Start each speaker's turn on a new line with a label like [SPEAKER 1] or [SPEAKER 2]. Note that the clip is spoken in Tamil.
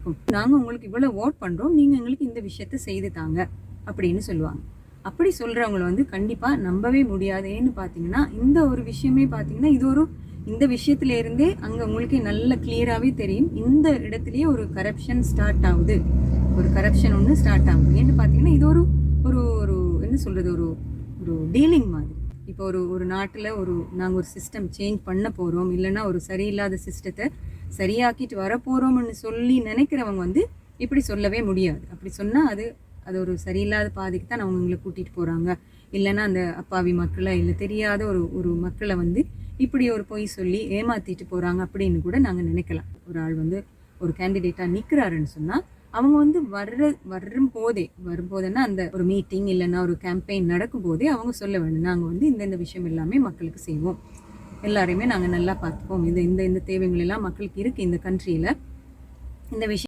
[SPEAKER 1] நடக்கும், நாங்கள் உங்களுக்கு இவ்வளோ ஓட் பண்ணுறோம், நீங்கள் எங்களுக்கு இந்த விஷயத்த செய்து தாங்க அப்படின்னு சொல்லுவாங்க. அப்படி சொல்கிறவங்கள வந்து கண்டிப்பாக நம்பவே முடியாது. ஏன்னு பார்த்தீங்கன்னா இந்த ஒரு விஷயமே பார்த்தீங்கன்னா இது இந்த விஷயத்துலேருந்தே அங்கே உங்களுக்கே நல்ல கிளியராகவே தெரியும், இந்த இடத்துலையே ஒரு கரப்ஷன் ஸ்டார்ட் ஆகுது, ஒரு கரப்ஷன் ஒன்று ஸ்டார்ட் ஆகுது. ஏன்னு பார்த்தீங்கன்னா இது ஒரு ஒரு என்ன சொல்கிறது, ஒரு ஒரு டீலிங் மாதிரி. இப்போ ஒரு நாட்டில் நாங்கள் ஒரு சிஸ்டம் சேஞ்ச் பண்ண போகிறோம், இல்லைன்னா ஒரு சரியில்லாத சிஸ்டத்தை சரியாக்கிட்டு வரப்போகிறோம்னு சொல்லி நினைக்கிறவங்க வந்து இப்படி சொல்லவே முடியாது. அப்படி சொன்னால் அது ஒரு சரியில்லாத பாதைக்கு தான் அவங்க எங்களை கூட்டிகிட்டு போகிறாங்க, இல்லைன்னா அந்த அப்பாவி மக்களை இல்லை தெரியாத ஒரு மக்களை வந்து இப்படி ஒரு பொய் சொல்லி ஏமாற்றிட்டு போகிறாங்க அப்படின்னு கூட நாங்கள் நினைக்கலாம். ஒரு ஆள் வந்து ஒரு கேண்டிடேட்டாக நிற்கிறாருன்னு சொன்னால் அவங்க வந்து வரும்போதேன்னா அந்த ஒரு மீட்டிங் இல்லைன்னா ஒரு கேம்பெயின் நடக்கும் போதே அவங்க சொல்ல வேண்டும், நாங்கள் வந்து இந்த விஷயம் எல்லாமே மக்களுக்கு செய்வோம், எல்லாரையுமே நாங்கள் நல்லா பார்த்துப்போம், இந்த தேவைகள் எல்லாம் மக்களுக்கு இருக்குது இந்த கண்ட்ரியில், இந்த விஷயம்